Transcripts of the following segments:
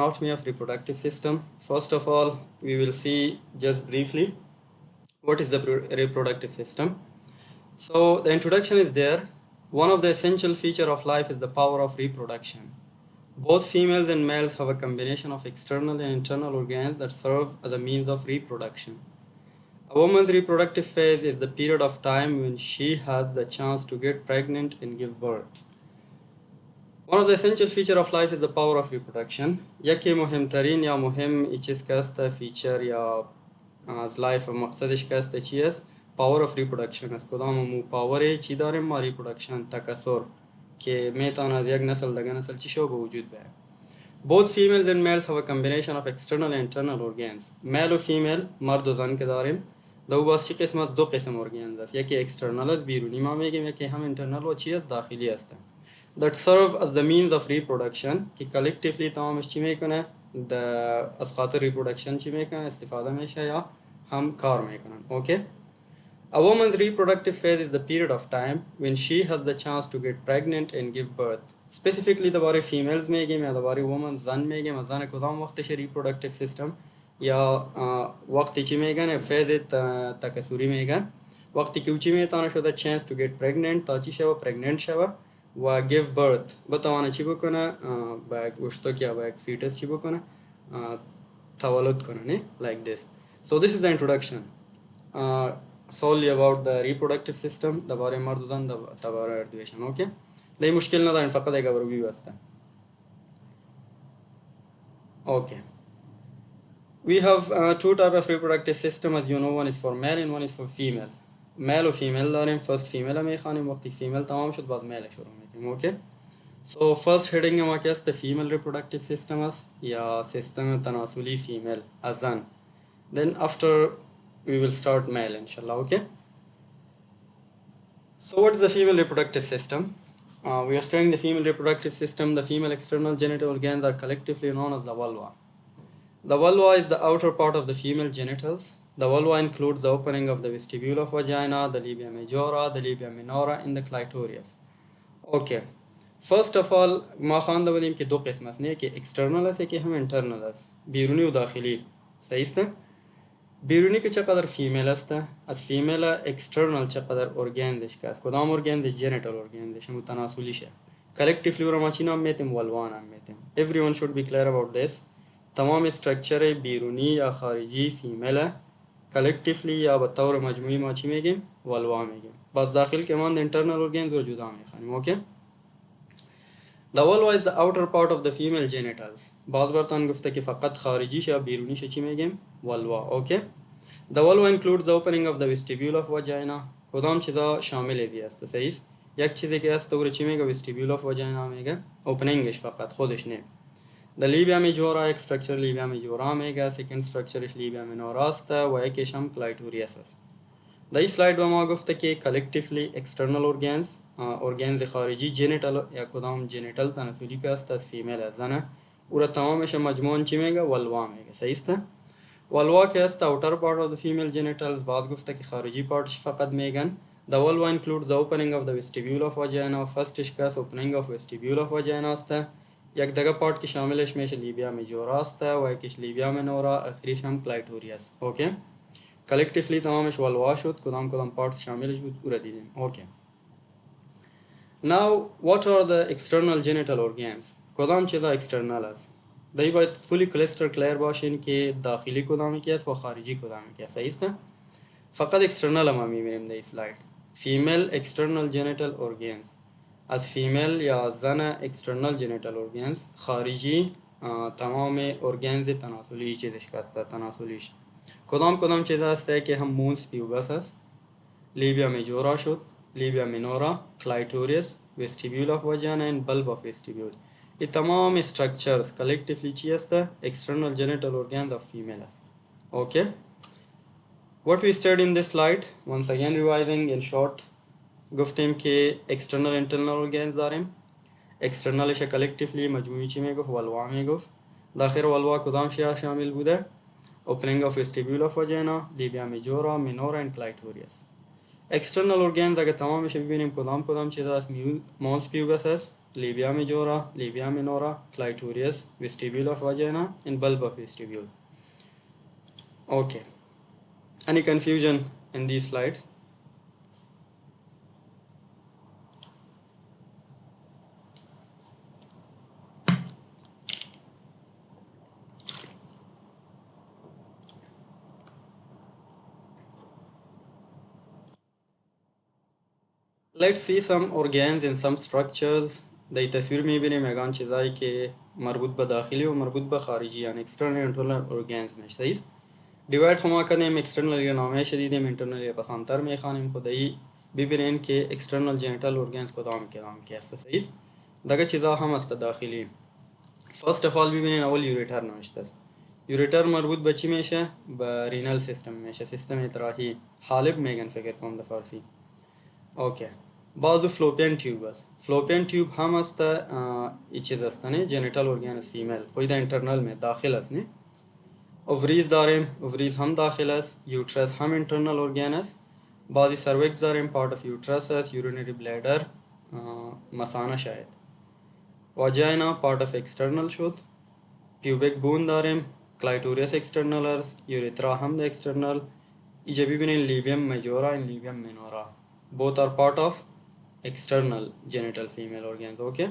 Anatomy of reproductive system. First of all, we will see just briefly what is the reproductive system. So the introduction is there. One of the essential features of life is the power of reproduction. Both females and males have a combination of external and internal organs that serve as a means of reproduction. A woman's reproductive phase is the period of time when she has the chance to get pregnant and give birth. One of the essential features of life is the power of reproduction. یکی مهمترین یا مهم چیز که است فیچر یا از لایف مقصدش که است چی است؟ power of reproduction است. کدام مو پاور چی داریم ما reproduction تکثر که میتونه از یک نسل دیگه نسل چی شو به وجود بیاید. Both females and males have a combination of external and internal organs. Male و female مرد و زن که داریم دو باز چی قسم است؟ دو قسم organs است. یکی external است بیرونی ما میگیم یکی هم internal و چی است؟ داخلی است. That serve as the means of reproduction که collectively تمامش چی میکنه؟ از خاطر reproduction چی میکنه؟ استفاده میشه یا هم کار میکنن. Okay? A woman's reproductive phase is the period of time when she has the chance to get pregnant and give birth. Specifically درباره females میگیم یا درباره women زن میگیم از زن کدام وقتش reproductive system یا وقتی چی میگن phase تکثری میگن وقتی که چی میتونه شده chance to get pregnant تا چی شوه pregnant شوه و give birth بتوانه چی بکنه با یک اشتک یا با یک fetus چی بکنه تولد کنه like this. So this is the introduction. Solely about the reproductive system درباره مرد و زن درباره education. Okay? ده مشکل ندارین فقط یک overview هسته. Okay. We have two type of reproductive system as you know, one is for male and one is for female. Male و female داریم. First female میخوانیم وقتی female تمام شد بعد male شروع میکنیم. Okay? So first heading ما که است female reproductive system است یا system تناسلی female از زن. Then after we will start male inshallah. Okay? So what is the female reproductive system? We are studying the female reproductive system. The female external genital organs are collectively known as the vulva. The vulva is the outer part of the female genitals. The vulva includes the opening of the vestibule of vagina, the labia majora, the labia minora, and the clitoris. Okay. First of all ما خوانده بودیم که دو قسم است نه که external است که هم internal است بیرونی و داخلی صحیح است بیرونی که چقدر فیمیل است از فیمیل اکسترنال چقدر ارگانش که از کدام ارگانش جنیتال ارگانش متناسلیشه collectively رو ما چی نام میتیم ولوا نام میتیم. Everyone should be clear about this. تمام استرکچر بیرونی یا خارجی فیمیل collectively یا به طور مجموعی ما چی میگیم ولوا میگیم. بس داخل که ما internal organs رو جدا میخوانیم. Okay? The vulva is the outer part of the female genitals. باز برتان گفته که فقط خارجیش یا بیرونیش چی میگیم؟ vulva. Okay? The vulva includes the opening of the vestibule of vagina. کدام چیزا شامل دی است؟ صحیح؟ یک چیزی که است تو چی میگه vestibule of vagina میگه؟ openingش فقط خودش نه. The labia majora یک structure labia majora میگه. Second structureش labia minora است و یکیش هم clitoris است. در این سلاید با ما گفته که collectively external organs خارجی جنیتال یا کدام جنیتال تناسلی که است از فیمیل از زنه او را تمامش مجموعاً چی میگه ولوا میگه صحیح است ولوا که است outer part of the female genitals باز گفته که خارجی پارتش فقط میگن the vulva includes the opening of the vestibule of vagina firstش که است opening of vestibule of vagina است یک دیگه پارت که شاملش میشه لیبیا میجورا است و یکیش لیبیا منورا آخریش هم کلایتوریس اوکی collectively تمامش ولوا شد کدام پارتس شاملش بود او را دیدیم اوکی Now what are the external genital organs کدام چیزا external است دایی باید fully cluster clear باشین که داخلی کدامی که است و خارجی کدامی که است صحیح است فقط external ما میبینیم در سلاید female external genital organs از female یا زن external genital organs خارجی تمام organs تناسلی چیزش که است تناسلیش کدام چیزا است که هم مونس پیوبس است لیبیا میجورا شد لیبیا مینورا کلایتوریس vestibule of vagina and bulb of vestibule این تمام structures collectively چی است external genital organs of female است okay what we studied in this slide once again revising in short گفتیم که external internal organs داریم externalش collectively مجموعی چی میگفت ولوا میگفت داخل ولوا کدام شیا شامل بوده opening of vestibule of vagina labia majora minora and clitoris external organs اگه تمامش ببینیم کدام چیز است مونس پیوبس است labia majora, labia minora, clitorius, vestibule of vagina, and bulb of vestibule. Okay. Any confusion in these slides? Let's see some organs and some structures. the تصویر میبینیم یگان چیزایی که مربوط به داخلی و مربوط به خارجی یعنی external internal organs میشه صحیح دیواید خما کنیم external یا نامه شدیدیم internal یا پسانتر میخوانیم خدایی ببینین که external genital organs کدام که است صحیح دگه چیزا هم است داخلی first of all ببینین اول یوریتر نوشته است یوریتر مربوط به چی میشه به رینال سیستم میشه سیستم اطراحی حالب میگن فکر کنم ده فارسی اوکی بعضو فلوپین تیوب است فلوپین تیوب هم است این چیز است نه جنیتال اورگانس فیمیل خود اینترنال می داخل است نه اووریز داریم اووریز هم داخل است یوترس هم اینترنال اورگان است بعضی سرویکس داریم پارت اف یوترس است یورینری بلیدر مثانه شاید واجینا پارت اف اکسترنال شد پیوبیک بون داریم کلایتوریس اکسترنالرز یوریترا هم د اکسترنال اینجا ببینید لیبیم مجورا این لیبیم مینورا both are part of external genital female organs okay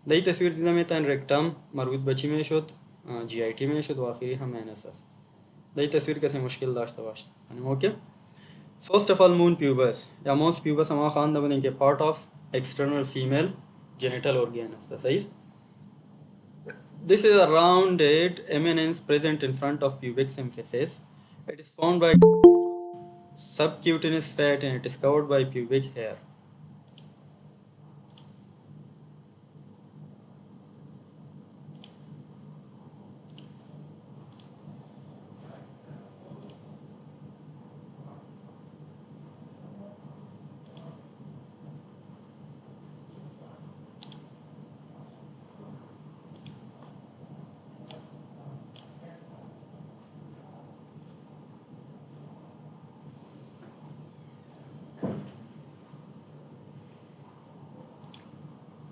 دهی تصویر دیده میتن رکتم مربوط به چی میشد جی آی تی میشد و آخری هم NSS دهی تصویر کسی مشکل داشته باشه اوکی first of all moon pubis یا mons pubis هم خوانده بودیم که part of external female genital organ است صحیح This is a rounded eminence present in front of pubic symphysis. It is formed by subcutaneous fat and it is covered by pubic hair.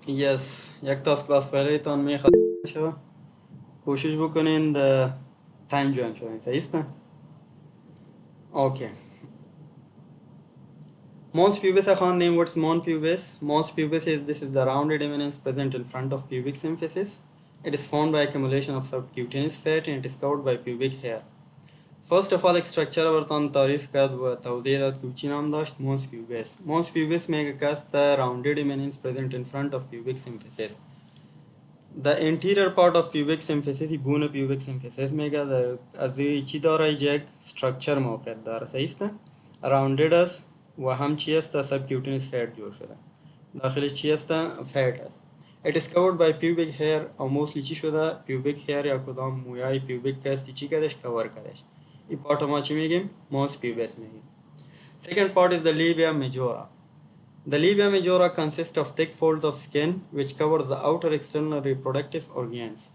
Yes, یک تاس کلاس فعلیتان میخواد شو کوشش بکنین ده تایم جوین شوین صحیح است اوکی Mons pubis خواندیم what's mons pubis Mons pubis is this is the rounded eminence present in front of pubic symphysis it is formed by accumulation of subcutaneous fat and it is covered by pubic hair First of all, एक structure برتان تعریف کرد و توضیح داد که چی نام داشت mons pubis. Mons pubis میگه که است rounded eminence present in front of pubic symphysis. The interior part of pubic symphysis ही بون pubic symphysis میگه از چی داره یک structure موقع داره صحیح است rounded است و هم چی است subcutaneous fat جور شده داخلش چی است fat است It is covered by pubic hair او mostly چی شده pubic hair یا کدام مویای pubic که است چی کردش کور کردش این پارت ما چی میگیم mons pubis میگیم Second part is the labia majora The labia majora consists of thick folds of skin which covers the outer external reproductive organs.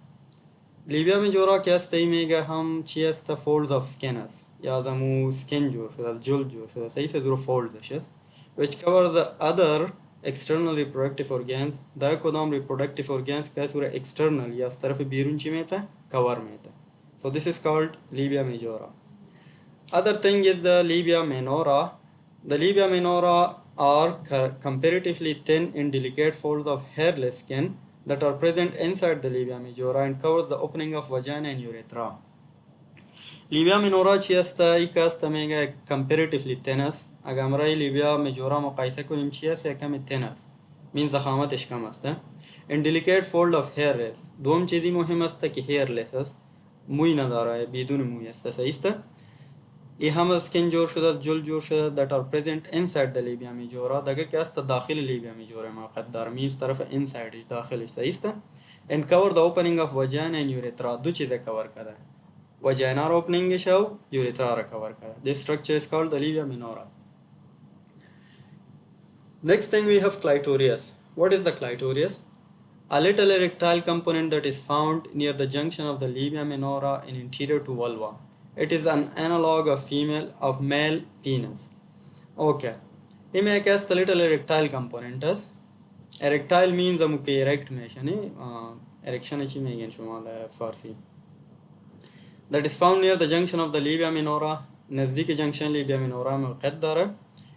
Labia majora که است میگه هم چی است folds of skin است یا دمو skin جور شده جلد جور شده صحیح دور folds است which cover the other external reproductive organs دا کدام reproductive organs که صورت external یا از طرف بیرون چی میته cover میته So this is called labia majora. Other thing is the labia minora. The labia minora are comparatively thin and delicate folds of hairless skin that are present inside the labia majora and covers the opening of vagina and urethra. Labia minora چی است؟ یک است میگه comparatively thin است. اگر امرای labia majora مقایسه کنیم چی است؟ کم thin است. مین ضخامتش کم است. And delicate fold of hairless. دوم چیزی مهم است که hairless است. موی نداره بدون موی است. صحیح است؟ ای هم سکین جور شده جل جور شده that are present inside the labia majora دگه که است داخل labia majora موقع دار means طرف inside داخلش صحیح است and cover the opening of vagina and urethra دو چیزه کور کرده vagina را opening شو urethra را کور کرده this structure is called the labia minora next thing we have clitorius what is the clitorius a little erectile component that is found near the junction of the labia minora and interior to vulva It is an analog of male penis. Okay. It may cast a little erectile component as erectile means اموكي erect میشنی erection چی میگن شما در فارسی that is found near the junction of the labia minora نزدیک جنکشن labia minora में قد داره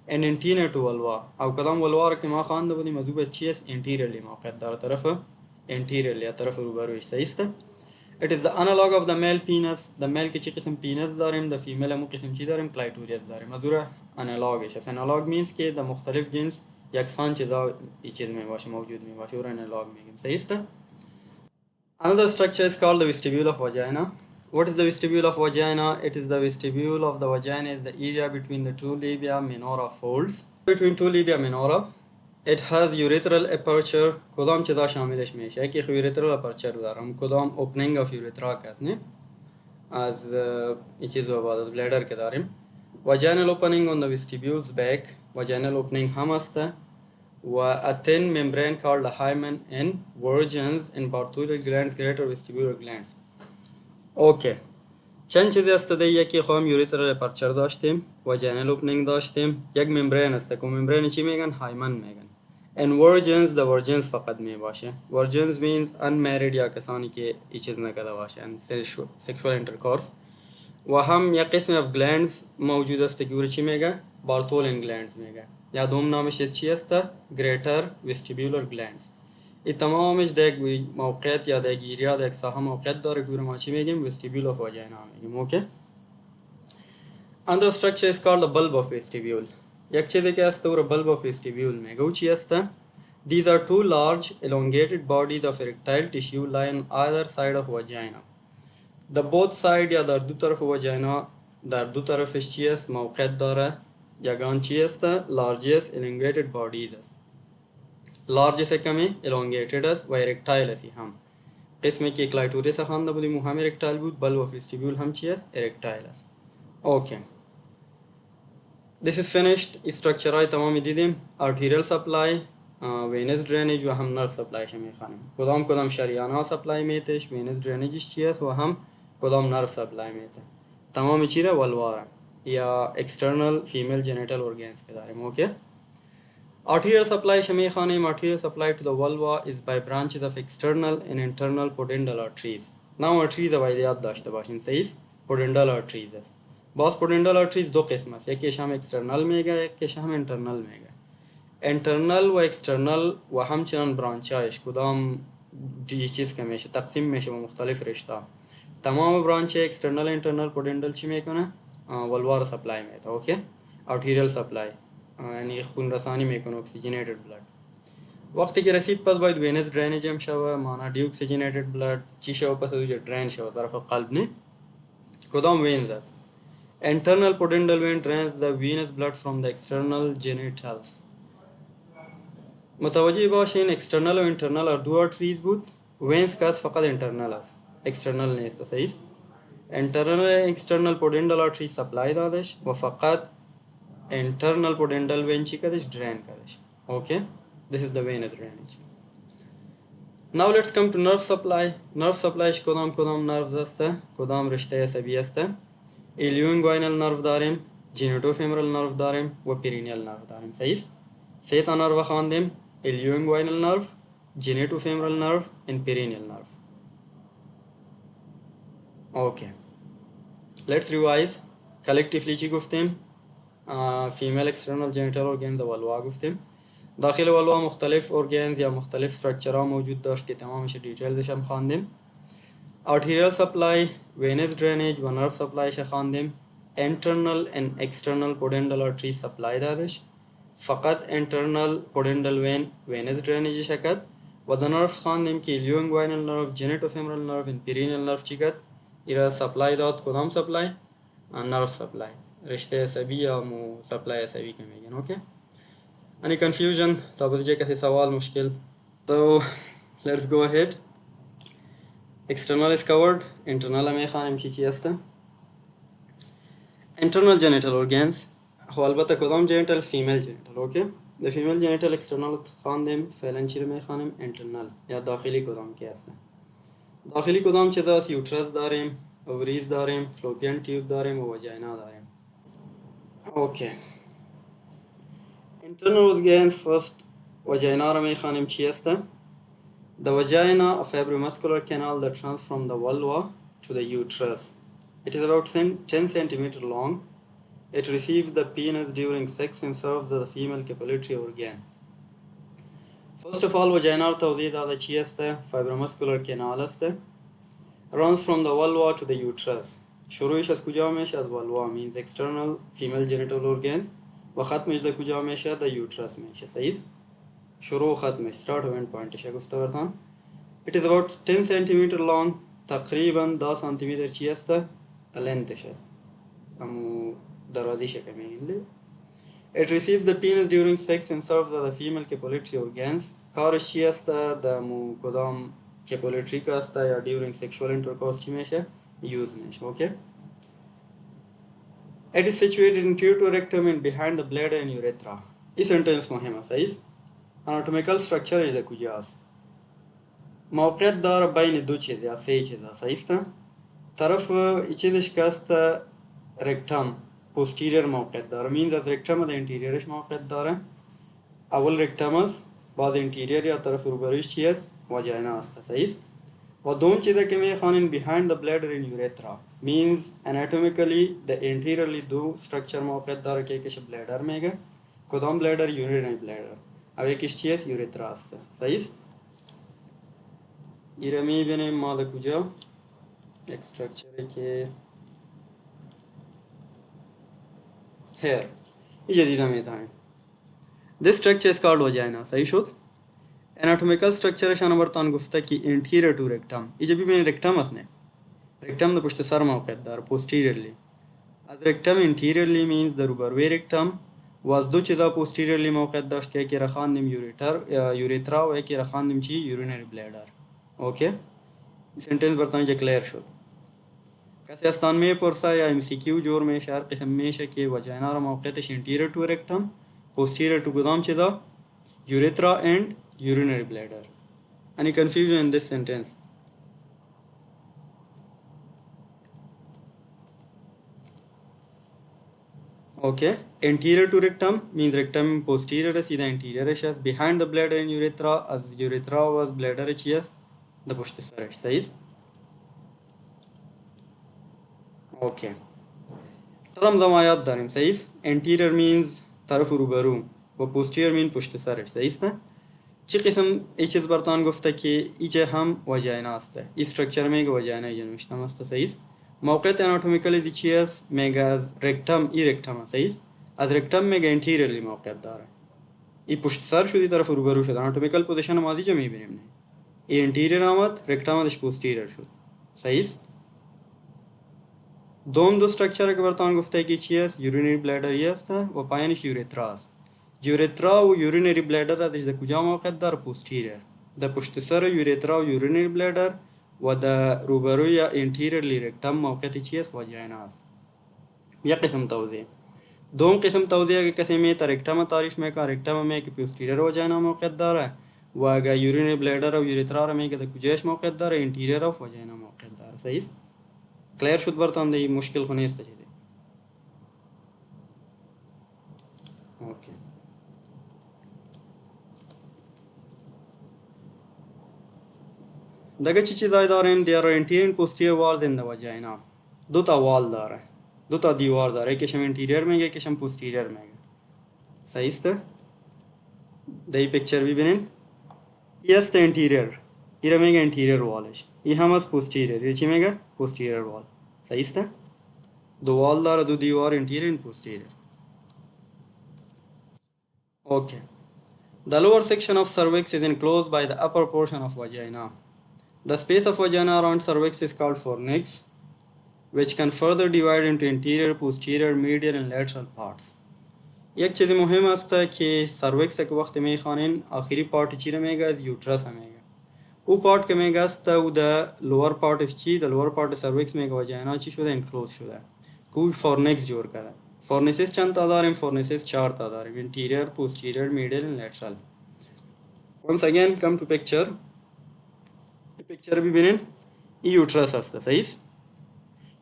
and anterior to vulva او کدام vulva که ما خوانده بودیم مذوبه چیست anteriorly موقع داره طرف anteriorly یا طرف روبرویش صحیح است it is the analog of the male penis the male که چی قسم penis داریم the female مو قسم چی داریم clitoris داریم مذوره analogش است analog means که در مختلف جنس یکسان چیزا این چیز می باشه موجود می باشه اور analog میگیم صحیح است another structure is called the vestibule of vagina. What is the vestibule of vagina? It is the vestibule of the vagina is the area between the two labia minora folds. Between two labia minora, it has urethral aperture. کدام چیزا شاملش میشه؟ یکی urethral aperture دارم. کدام opening of urethra کسنه؟ از این چیزو بعد از bladder که داریم. Vaginal opening on the vestibule's back. Vaginal opening هم هسته. a thin membrane called a hymen in virgins in Bartholin glands greater vestibular glands. اوکی چند چیزی است دیگه یکی خواهم یوریترال اپرچر داشتیم واژینال اوپنینگ داشتیم یک ممبرین است که ممبرین چی میگن هایمن میگن and virgins the virgins فقط می باشه virgins means unmarried یا کسانی که این چیز نکرده باشن sexual intercourse و هم یک قسم of glands موجود است که او چی میگه Bartholin glands میگه یا دوم نامش چی است greater vestibular glands این تمامش در یک موقعیت یا در یک ایریا در یک ساحه موقعیت داره که ما چی میگیم vestibule of vagina میگیم اوکی another structure is called the bulb of vestibule یک چیزی که است او bulb of vestibule میگه او چی است these are two large elongated bodies of erectile tissue lie on either side of vagina the both side یا در دو طرف vagina در دو طرفش چی است موقعیت داره یگان چی است largest elongated bodies است largest کمی elongated است و erectile است هم قسمی که کلایتوریس خوانده بودیم و هم erectile بود bulb of vestibule هم چی است erectile است اوکی this is finished structure های تمامی دیدیم arterial supply venous drainage و هم nerve supply ش میخوانیم کدام شریان ها سپلای میتش venous drainage چی است و هم کدام nerve supply میته تمامی چی را والواره یا external female genital organs که داریم اوکی Arterial supply شمی خانیم arterial supply to the vulva is by branches of external and internal pudendal arteries. Now arteries باید یاد داشته باشین صحیح pudendal arteries است. باز pudendal arteries دو قسم است یکیش هم external میگه یکیش هم internal میگه. internal و external و همچنان برانچایش کدام چیز که میشه تقسیم میشه به مختلف رشته. تمام برانچ external internal pudendal چی میکنه؟ vulvar supply میده اوکی arterial supply یعنی خون رسانی میکنه اکسیژنیتد بلاد وقتی که رسید پس باید وینس درینیج هم شوه معنا دی اکسیژنیتد بلاد چی شوه پس از درین شوه طرف قلب نه کدام وینز است internal pudendal vein drains the venous blood from the external genitals متوجه باشین external و internal are دو arteries بود وینز که فقط internal است external نیست صحیح internal external pudendal artery supply دادش و فقط internal pudendal vein چی کردش drain کردش okay this is the venous drainage now let's come to nerve supply کدام nerves است کدام رشته عصبی است ilioinguinal nerve داریم genitofemoral nerve داریم و perineal nerve داریم صحیح سه تا nerve خواندیم ilioinguinal nerve genitofemoral nerve and perineal nerve okay let's revise collectively چی گفتیم female external genital organs والوا گفتیم داخل والوا مختلف organs یا مختلف structure ها موجود داشت که تمامش دیتیلزش هم خواندیم arterial supply venous drainage و nerve supply ش خواندیم internal and external pudendal artery supply دادش فقط internal pudendal vein venous drainage شکد و the nerves خواندیم که ilioinguinal nerve genitofemoral nerve and perineal nerve چی کد ایرا supply داد کدام supply nerve supply رشته عصبی یا سپلای عصبی که میگن اوکی any confusion تا بچه کسی سوال مشکل so let's go ahead external is covered internal هم میخوانیم چی است internal genital organs خو البته کدام genital female genital اوکی the female genital external خواندیم فعلا چی رو میخوانیم internal یا داخلی کدام که است داخلی کدام چیزا است یوترس داریم اووریز داریم فلوپین تیوب داریم و وجاینا داریم okay internal organs first وجینا را میخوانیم چی است؟ The vagina, a fibromuscular canal that runs from the vulva to the uterus. It is about 10 centimeters long. It receives the penis during sex and serves as the female copulatory organ. First of all, vagina توضیح داده چی است؟ fibromuscular canal است. Runs from the vulva to the uterus. شروعش از کجا میشه؟ از vulva means external female genital organs و ختمش در کجا میشه؟ در uterus میشه. صحیح؟ شروع ختمش start و end pointش گفته بردم. It is about 10 centimeter long. تقریبا 10 سانتیمتر چی است؟ lengthش است. امو درازیش کمی. It receives the penis during sex and serves as the female copulatory organs. کارش چی است؟ در مو کدام copulatory که است یا during sexual intercourse چی میشه؟ use میشه. اوکی؟ It is situated anterior to rectum and behind the bladder and urethra. این sentence مهم است. صحیح؟ anatomical structure در کجا است؟ موقعیت داره بین دو چیز یا سه چیزا. صحیح است؟ طرف ای چیزش که است رکتم posterior موقعیت داره means از رکتم در انتیریرش موقعیت داره. اول رکتم است بعد انتیریر یا طرف روبرویش چی است؟ واجینا است. صحیح؟ و دوم چیزا که میخوانین behind the bladder and urethra means anatomically the anteriorly دو structure موقعیت داره که یکیش bladder میگه. کدام bladder؟ urinary bladder. او یکیش چی است؟ urethra است. صحیح؟ ایره میبینیم ما در کجا؟ یک structure که here اینجا دیده میتونیم. This structure is called vagina. صحیح شد؟ anatomical structure شان برتان گفته که anterior to rectum. اینجا ببینید rectum است نه. rectum در پشت سر موقعیت داره posteriorly. از rectum anteriorly means در روبروی rectum و از دو چیزا posteriorly موقعیت داشت که یکی را خواندیم urethra و یکی را خواندیم چی؟ urinary bladder. اوکی؟ سنتنس برتان اینجا کلیر شد. کسی استان میپرسه یا MCQ جور میشه هر قسم میشه که وجینا را موقعیتش anterior to rectum posterior to کدام چیزا؟ urethra and urinary bladder. Any confusion in this sentence? Okay. Anterior to rectum means rectum posterior is the anterior is behind the bladder and urethra as urethra was bladder is the پشت سرش. صحیح؟ اوکی. ترم زما یاد داریم. صحیح؟ anterior means طرف روبرو و posterior means پشت سرش. صحیح است؟ چی قسم ای چیز برتان گفته که ایچه هم وجینا است. ای structure میگه وجینا اینجا نوشتم است. صحیح است؟ موقعیت anatomical ازی چی است؟ میگه از رکتم ای رکتم است. صحیح است؟ از رکتم میگه anteriorly موقعیت داره. ای پشت سر شدی طرف روبرو شد. anatomical position مازی جا میبینیم نه. ای anterior آمد رکتم ازش posterior شد. صحیح است؟ دوم دو structure که برتان گفته که چی است؟ urinary bladder ای است و پایینش urethra است. urethra و urinary bladder ازش در کجا موقعیت داره؟ posterior. در پشت سر urethra و urinary bladder و در روبروی یا anteriorly rectum موقعیت چی است؟ واجینا است. یک قسم توضیح. دوم قسم توضیح که کسی می رکتم تعریف میکنه رکتم می که posterior واجینا موقعیت داره و اگر urinary bladder و urethra را می که در کجاش موقعیت داره anterior of واجینا موقعیت داره. صحیح؟ کلیر شد برتان دی مشکل خو نیست چیزی. اوکی. دگه چی چیزایی داریم؟ there are anterior and posterior walls in the vagina. دو تا وال داره. دو تا دیوار داره. یکیشم anterior میگه یکیشم posterior میگه. صحیح است؟ دی پیکچر ببینین. ای است anterior. ای را میگه anterior wallش. ای هم از posterior. ای چی میگه؟ posterior wall. صحیح است؟ دو وال داره دو دیوار anterior and posterior. Okay. The lower section of cervix is enclosed by the upper portion of vagina. The space of vagina around cervix is called fornix, which can further divide into anterior, posterior, medial and lateral parts. یک چیز مهم است که cervix که وقت میخوانین آخری پارت چی رو میگه؟ از یوترس میگه. او پارت که میگه است او the lower part of چی؟ the lower part of cervix میگه vagina چی شده؟ enclosed شده. کوی فورنکس جور کرده. فورنیسز چند تا داریم؟ فورنیسز 4 تا داریم. anterior, posterior, medial and lateral. Once again come to picture. Picture भी बिनेन uterus असतं सहीच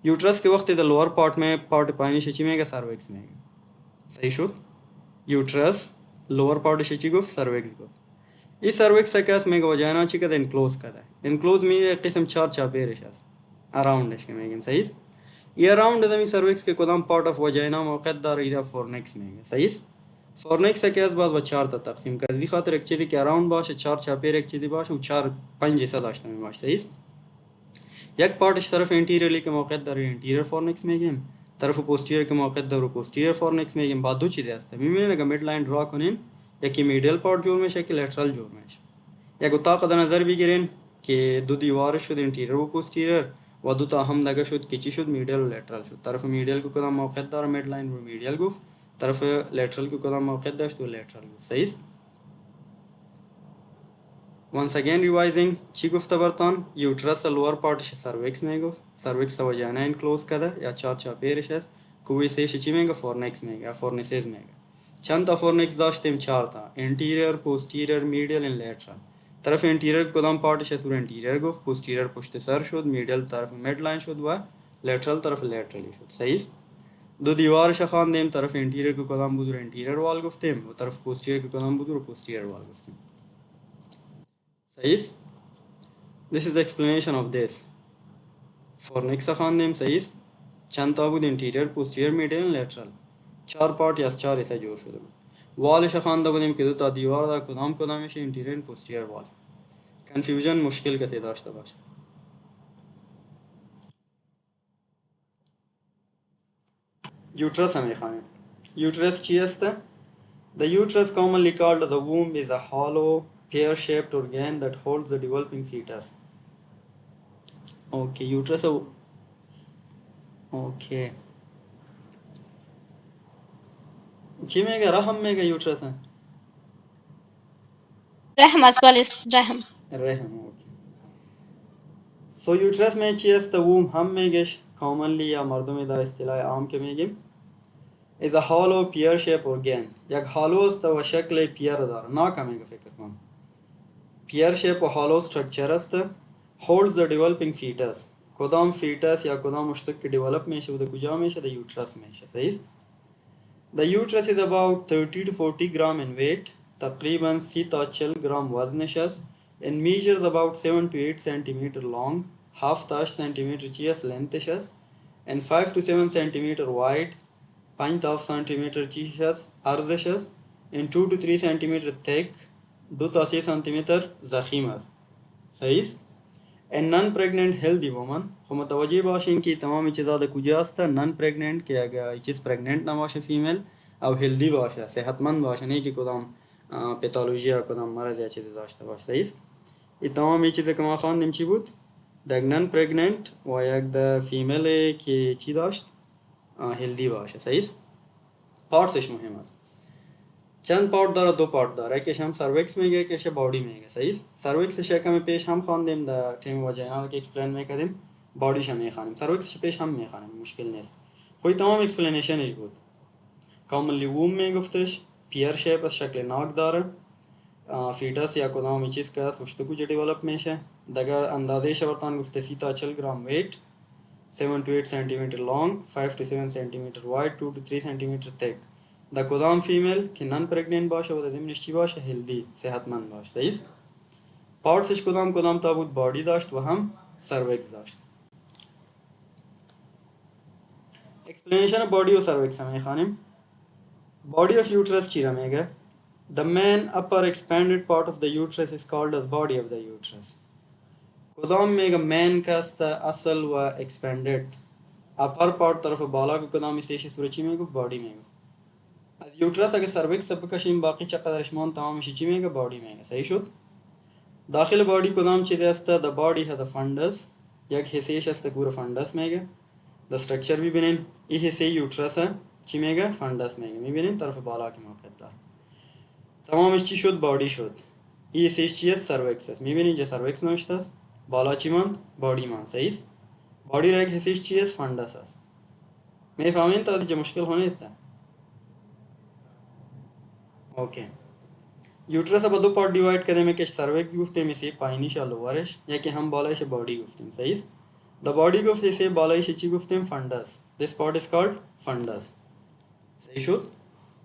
uterus के वक्त the lower part में part पानी शची में का cervix में सही शुद्ध यूट्रस लोअर पार्ट शची को सर्विक्स को این سروکس که میگه وجاینا چی کده انکلوز کده انکلوز میگه قسم چار چاپیرش است اراوندش که میگیم صحیح این اراوند دمی سروکس که کدام پارت اف وجاینا موقع داره ایرا فورنکس میگه صحیح فورنکس که از باز با چهار تا تقسیم کرد دی خاطر یک چیزی که اراوند باشه چهار چاپیر یک چیزی باشه و چهار پنج ایسا داشته می باشه صحیح یک پارتش طرف انتیریرلی که موقع داره انتیریر فورنکس میگیم طرف پوستیریر که موقع داره پوستیریر فورنکس میگیم بعد دو چیزی هست میبینید اگه مید لاین درا کنین یکی میډل پارت جور میشه که لترال جور میشه یک اتاق در نظر بگیرین که دو دیوار شد انتیریر و پوستیریر و دو تا هم دگه شد که چی شد میډل و لترال شد طرف میډل که کدام موقع داره مید لاین رو میډل گفت طرف لترال که کدام موقع داشت و لترال گفت صحیح once again revising چی گفته برتان یوترس لور پارتش سروکس میگفت سروکس وجانا انکلوز کده یا چهار چاپیرش است کوی سیش چی میگه فورنکس میگه یا فورنیسز میگه چند تا فورنکس داشتیم چهار تا انتیریور پوستیریور میډل و لترال طرف انتیریور کدام پارتش است انتیریور گفت پوستیریور پشت سر شد میډل طرف مید لاین شد و لترال طرف لترالی شد صحیح دو دیوارش خواندیم طرف انتیریور که کدام بود انتیریور وال گفتیم و طرف پوستیریور که کدام بود پوستیریور وال گفتیم صحیح This is the explanation of this. فورنکس خواندیم صحیح چند تا بود انتیریور پوستیریور میډل لترال چهار پارت یا چهار ایسا جور شده بود والش خوانده بودیم که دو تا دیوار دا کدامش انتیریور پوستیریور وال کنفیوژن مشکل کسی داشته باشه یوترس هم میخوانیم یوترس چی است The uterus commonly called the womb is a hollow pear-shaped organ that holds the developing fetus. Okay, uterus. Okay. چی میگه رحم میگه یوترس رحم as well as رحم رحم اوکی سو یوترس میں چی است ووم هم میگش کامنلی یا مردمی دا اصطلاح عام که میگیم is a hollow pear shape organ یک هالو است و شکل پیر داره ناکه میگه فکر کن pear shape و هالو structure است holds the developing fetus کدام فیتس یا کدام مشتق که develop میشه و ده کجا میشه ده یوترس میشه صحیح The uterus is about 30 to 40 gram in weight تقریبا 30 تا 40 گرم وزنش است and measures about 7 to 8 centimeter long 7 تا 8 centimeter چی است لنتش است and 5 to 7 centimeter wide 5 تا 7 centimeter چیش است عرضش است and 2 to 3 centimeter thick 2 تا 3 centimeter ضخیم است صحیح and non pregnant healthy woman خب متوجه باشین که تمام چیزا ده کجا است non pregnant که اگر چیز pregnant نباشه فیمیل او healthy باشه صحتمند باشه نه که کدام پتالوژی یا کدام مرض یا چیزی داشته باشه صحیح این تمام چیزا که ما خواندیم چی بود ده non pregnant و یک ده فیمیل که چی داشت healthy باشه صحیح پارتش مهم است چند پارت داره دو پارت داره یکیش هم سروکس میگه یکیش بادی میگه صحیح سروکسش یکم پیش هم خواندیم در تیم واژینال که اکسپلین میکردیم بادیش هم میخوانیم سروکسش پیش هم میخوانیم مشکل نیست کوئی تمام اکسپلینیشنش بود کامنلی ووم میگفتش پیر شیپ از شکل ناک داره فیتس یا کدام چیز که است مشتو کجا دیولپ میشه دگر اندازهش برتان گفته 30 تا 40 گرم ویت 7 to 8 centimeter long 5 to 7 centimeter wide 2 to 3 centimeter thick دا کدام فیمیل که نان پرگننت باشه و در ضمنش چی باشه هلدی صحتمند باشه صحیح پارتسش کدام تا بود بادی داشت و هم سروکس داشت اکسپلینیشن بادی و سروکس هم میخوانیم body of uterus چی را میگه the main upper expanded part of the uterus is called as body of the uterus کدام میگه main کست اصل و expanded upper part طرف بالا که کدام سیش سوره چی میگه body میگه از یوترس اگه سروکس بکشیم باقی چقدرش مان تمامش چی میگه بادی میگه صحیح شد داخل بادی کدام چیزی است the body has a fundus یک حصهش است گور فندس میگه the structure ببینین این حصه یوترس چی میگه فندس میگه میبینین طرف بالا که موقع دار تمامش چی شد بادی شد این حصهش چی است سروکس است میبینین چه سروکس نوشته است بالا چی ماند بادی ماند صحیح بادی را یک حصهش چی است فندس است میفهمین تا دیگه مشکل هونه است اوکی یوترس با دو پارت دیواید کردیم یکیش سروکس گفتیم ایسی پایینیش یا لوورش یکی هم بالایش بادی گفتیم صحیح the body گفت ایسی بالایش چی گفتیم فندس this part is called fundus صحیح شد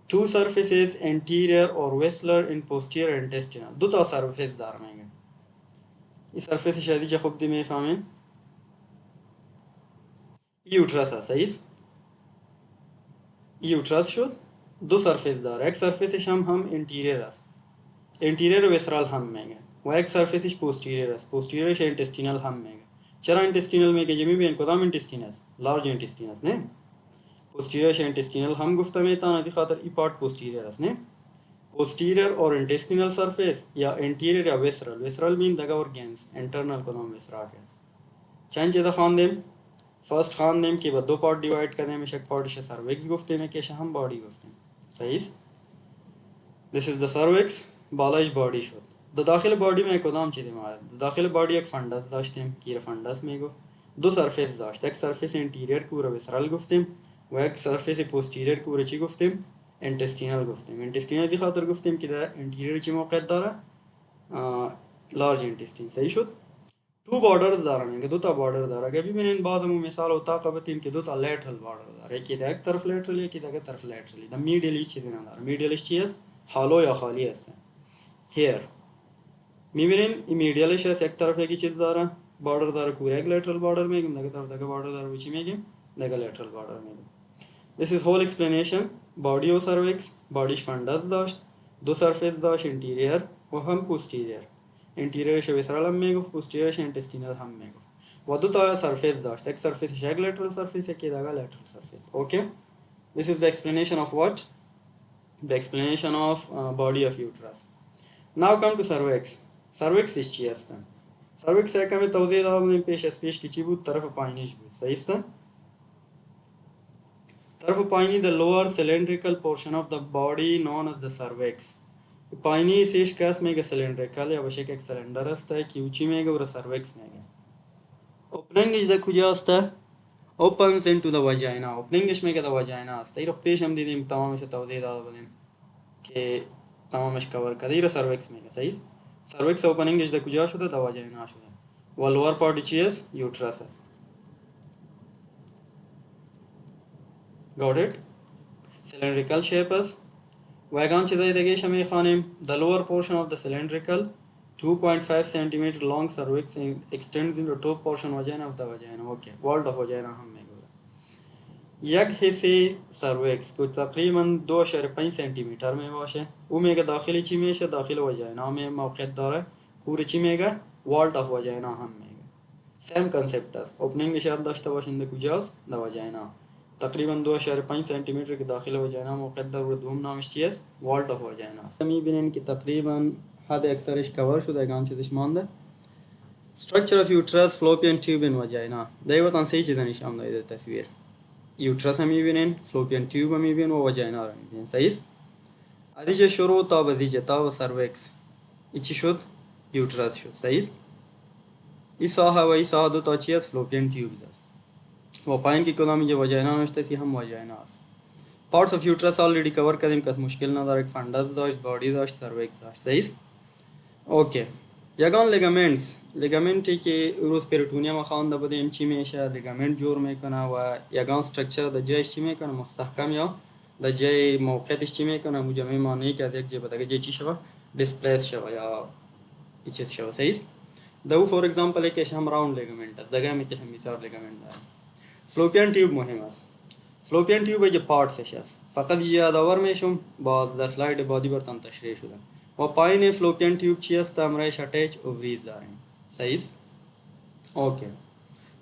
two surfaces anterior or vesicular in posterior intestinal دو تا surface داره میگه این surface شدی چه خوب دی میفهمین یوترس هست صحیح یوترس شد دو surface داره یک surfaceش هم anterior است anterior و visceral هم میگه و یک surfaceش posterior است posteriorش intestinal هم میگه چرا intestinal میگه جمی بین کدام intestine است large intestine است نه posteriorش intestinal هم گفته میتونه از خاطر ای پارت posterior است نه posterior or intestinal surface یا anterior یا visceral mean دگه organs internal کدام viscera که است چند چیزا خواندیم فرست خواندیم که با دو پارت دیواید کردیم یک پارتش سرویکس گفتیم یکیش هم بادی گفتیم صحیح this is the cervix بالایش بادی شد داخل بادی में کدام چیزی موجود داخل بادی یک فندس داشتیم که فندس میگفت دو سرفیس داشت یک سرفیس انتیریور که رو ویسرال گفتیم و یک سرفیس پوستیریور که رو چی گفتیم انتستینال گفتیم انتستینال زی خاطر گفتیم که در انتیریور چی موقعیت داره لارج انتستین صحیح شد تو بॉर्डर्स داره میگه دو تا بॉर्डर داره اگه ببینین بعضمون مثال اتاق بتیم که دو تا لترال بॉर्डर داره یکی در یک طرف لترال یکی در یک طرف لترالی در میدلی چیزی نداره میدلش چی است هالو یا خالی است here میبینین این میدیالش هست یک طرف یکی چیز داره بॉर्डर داره کوره یک لترال بॉर्डर میگیم دیگه طرف دیگه بॉर्डर داره چی میگیم دیگه لترال بॉर्डर میگیم this is whole explanation body of cervix bodyش فندس داشت دو سرفیس داشت انتیریور و هم پوستیریور انتیریورش ویسرال هم میگفت پوستیریورش انتستینال هم میگفت و دو تا سرفیس داشت یک سرفیسش یک لترال سرفیس یکی دیگه لترال سرفیس okay this is the explanation of what the explanation of body of uterus now come to cervix cervix چی هستن cervix کمی توضیح دادم پیش از پیش که چی بود طرف پایینیش بود صحیح است طرف پایینی the lower cylindrical portion of the body known as the cervix پایینی سیش کس میگه cylindrical یا بشه یک سلندر است که اوچی میگه و cervix میگه openingش در کجا است opens into the vagina openingش میگه the vagina است ایرو پیش هم دیدیم تمامش توضیح داده بودیم که تمامش کور کرده ایرو cervix میگه صحیح cervix openingش در کجا شده the vagina شده و lower part چی است uterus است got it cylindrical shape است و اگان چیزایی دیگه شما میخوانیم the lower portion of the cylindrical 2.5 cm long cervix extends into top portion vagina of the vagina okay wall of vagina هم میگه یک حصه cervix که تقریبا 2.5 سانتی متر می باشه او میگه داخلی چی میشه داخل وجاینا می موقعیت داره کور چی میگه wall of vagina هم میگه same concept است openingش یاد داشته باشین کجاست the vagina تقریبا 2.5 سانتی متر که داخل وجاینا موقعیت داره و دوم نامش چی است wall of vagina است میبینین که تقریبا حد اکثرش کور شده اگه چیزش مانده structure of uterus fallopian tube in vagina دیگه وقتا سه چیزا نشان داده تصویر یوترس هم میبینین فلوپیان تیوب هم میبینین و وجاینا رو میبینین صحیح ادیجه شروع تا بزیجه تا سرویکس ایچی شد یوترس شد صحیح ای ساحه و ای ساحه دو تا چی است فلوپیان تیوب است و پایین که کدام اینجا وجاینا نوشته سی هم وجاینا است parts of uterus already cover کردیم کس مشکل نداره یک فندس داشت بادی داشت سرویکس داشت صحیح اوکی یگان لیگامنتی که روز پریتونیوم خوانده بودیم چی میشه لیگامنت جور میکنه و یگان استراکچر در جایش چی میکنه مستحکم یا در جای موقعیتش چی میکنه مجمع معنی که از یک جای به دیگه جای چی شوه دیسپلیس شوه یا چیز شوه صحیح دو فور ایگزامپل یکیش هم راوند لیگامنت است دیگه میکش هم بیشتر لیگامنت داره فلوپیان تیوب مهم است فلوپیان تیوب یه پارتش است فقط یادآور میشم با در اسلاید بعدی براتون تشریح شده و پایین فلوپیان تیوب چی است امرایش اٹیچ اووریز داریم صحیح اوکی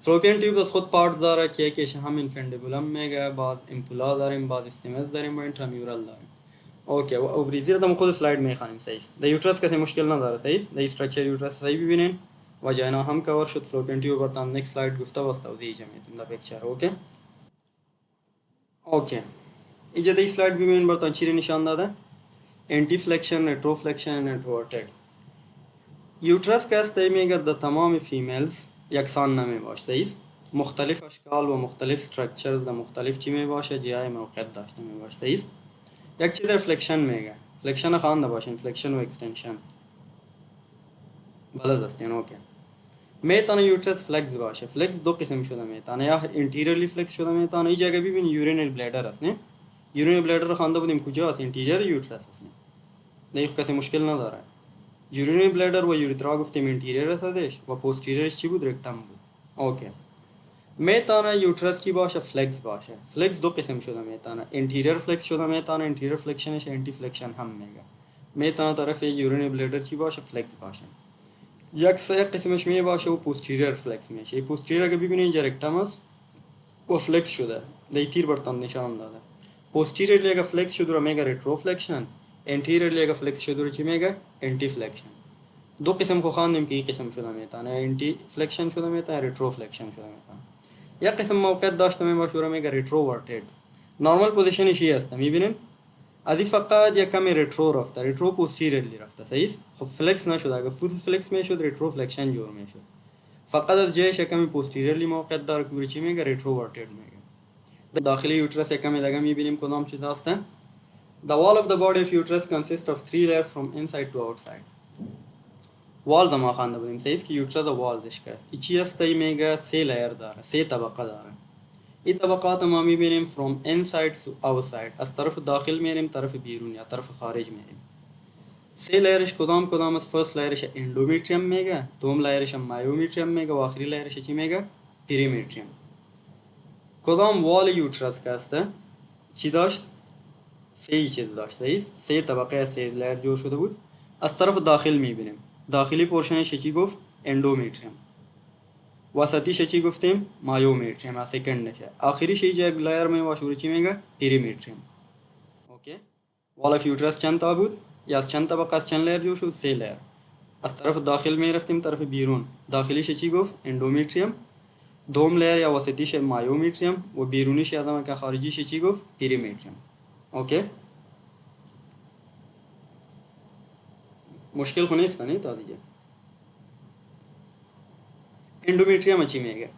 فلوپیان تیوب از خود پارت داره که یکیش هم اینفندبولم میگه بعد امپولا داریم بعد استیمس داریم و اینترامورال داریم اوکی و اووریزی رو خود اسلاید میخوانیم صحیح د یوترس کسی مشکل نداره صحیح د استراکچر یوترس صحیح ببینین وجاینا هم کور شد فلوپیان تیوب براتون نیکست اسلاید گفته واسه توضیح میدم در پیکچر اوکی اوکی اینجا د اسلاید ببینین براتون چی نشان داده انتی فلکشن ريتروفلکشن ريتروورتیک یوترس که است میگه در تمام فیمیلز یکسان نمی باشه صحیح مختلف اشکال و مختلف استراکچرز در مختلف چی می باشه جای موقعیت داشته می باشه صحیح یک چیز فلکشن میگه فلکشن خوانده باشین فلکشن و اکستنشن بلد هستین اوکی میتونه یوترس فلکس باشه فلکس دو قسم شده میتونه یا انتیریورلی فلکس شده میتونه این جگه ببین یورینال بلادر است نه یورینری بلادر رو خوانده بودیم کجاست؟ انتیریور یوترس است. دیگه کسی مشکل نداره. یورینری بلادر و یوریترا گفتیم انتیریور هستش و پوستیریورش چی بود؟ رکتم بود. اوکی. میتونه یوترس چی باشه؟ فلکس باشه. فلکس دو قسم شده میتونه. انتیریور فلکس شده میتونه، انتیریور فلکشنش انتی فلکشن هم میگه. میتونه طرف یورینری بلادر چی باشه؟ فلکس باشه. یک قسمش می باشه و پوستیریور فلکس میشه. این پوستیریور که ببینید اینجا رکتم است و فلکس شده. دی تیر برتون نشان داده. پوستیریورلی اگه فلکس شده رو میگه ریتروفلکشن، انتیریورلی اگه فلکس شده رو چی میگه؟ انتی فلکشن. دو قسم کو خواندیم که این قسم شده میتونه انتی فلکشن شده میتونه، ریتروفلکشن شده میتونه. یک قسم موقعیت داشته می باشه رو میگه ریتروورتد. نورمال پوزیشنش این است میبینین؟ از این فقط یک کمی ریترو رفته، ریترو پوستیریورلی رفته. صحیح است؟ خب فلکس نشد. اگه فول فلکس میشد ریتروفلکشن جور میشد. فقط از جایش یک کمی پوستیریورلی موقعیت داره که چی میگه؟ ریتروورتد میگه. داخلی یوترس یک کمی دیگه میبینیم کدام چیز هسته. The wall of the body of uterus consists of 3 layers from inside to outside. والز ما خوانده بودیم. صحیح است که یوترس والزش که این چی است؟ میگه 3 لایر داره، 3 طبقه داره. این طبقات ما میبینیم from inside to outside. از طرف داخل میریم طرف بیرون یا طرف خارج میریم. 3 لایرش کدام است؟ فرست لایرش اندومتریوم میگه، دوم لایرش مایومتریوم میگه و آخری لایرش چی میگه؟ پریمتریوم. کدام وال یوترس که است چی داشت؟ 3 چیز داشت. صحیح؟ 3 طبقه 3 لایر جور شده بود. از طرف داخل میبینیم. داخلی پورشنش چی گفت؟ اندومتریوم. وسطیش چی گفتیم؟ مایومتریوم. از سکندشه. آخریش یک لایر می باشه چی میگه؟ پریمتریوم. اوکی. وال اف یوترس چند تا بود؟ یا از چند طبقه از چند لایر جور شد؟ 3 لایر. از طرف داخل می رفتیم طرف بیرون. داخلیش چی گفت؟ اندومتریوم. دوم لایر یا وسطیش مایومتریوم و بیرونیش یادم که خارجیش چی گفت؟ پریمتریوم. اوکی. مشکل خو نیست نه تا دیگه. endometrium چی میگه؟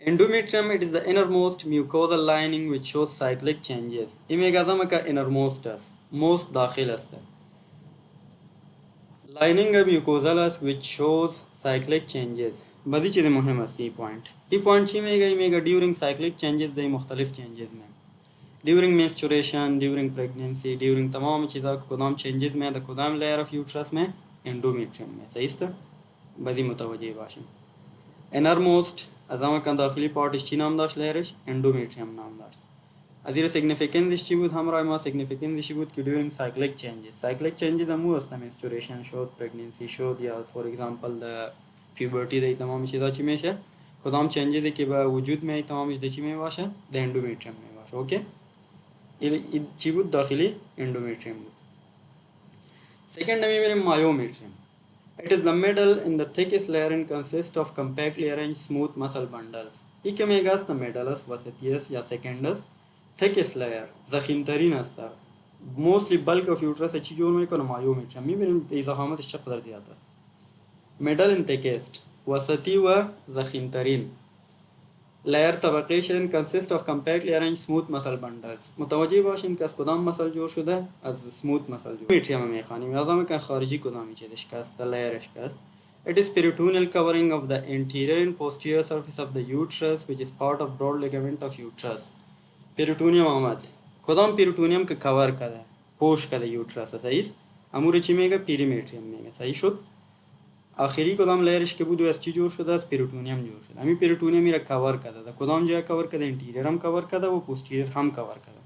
endometrium it is the innermost mucosal lining which shows cyclic changes. این میگه ازم که innermost است، most داخل است. lining mucosal است which shows cyclic changes. بعدی چیز مهم است این پوینت چی میگه؟ این میگه during cyclic changes دی مختلف changes میں during menstruation, during pregnancy, during تمام چیزا کدام changes میں در کدام layer of uterus میں endometrium میں. صحیح است؟ بعدی متوجه باشیم. innermost از همه کن داخلی پارتش چی نام داشت؟ لیرش اندومتریوم نام داشت. از این سیگنیفیکنسش چی بود؟ همراه ما سیگنیفیکنسش بود که during cyclic changes همو است. menstruation شد، pregnancy شد یا for example the puberty دی تمام چیزا چی میشه؟ کدام چنجزی که به وجود می تمامش دی چی می باشه؟ د اندومتریوم می باشه. اوکی. این چی بود؟ داخلی اندومتریوم بود. سیکند میبینیم مایومتریوم. It is the middle in the thickest layer and consists of compactly arranged smooth muscle bundles. این که میگه است middle است، وسطی است یا second است. thickest layer ضخیمترین است. mostly bulk of uterus چی جور میکنه؟ مایومتریوم. میبینیم این ضخامتش چقدر زیاد است. middle and thickest وسطی و ضخیمترین. layer طبقهشن consist of compactly arranged smooth muscle bundles. متوجه باشین که از کدام مسل جور شده؟ از smooth مسل جور. میتریوم میخوانیم. یادم که خارجی کدامی چیزش که است؟ layerش که است. It is peritoneal covering of the anterior and posterior surface of the uterus which is part of broad ligament of uterus. peritoneum آمد. کدام peritoneum که کور کرده؟ پوش کرده یوترس. صحیح است؟ امور چی میگه؟ پریمتریوم میگه. صحیح شد؟ آخری کدام لیرش که بود و از چی جور شده؟ از پریتونیم جور شده. همین پریتونیم میره کور کرده. کدام جای کور کرده؟ انتیریور هم کور کرده و پوستیریور هم کور کرده.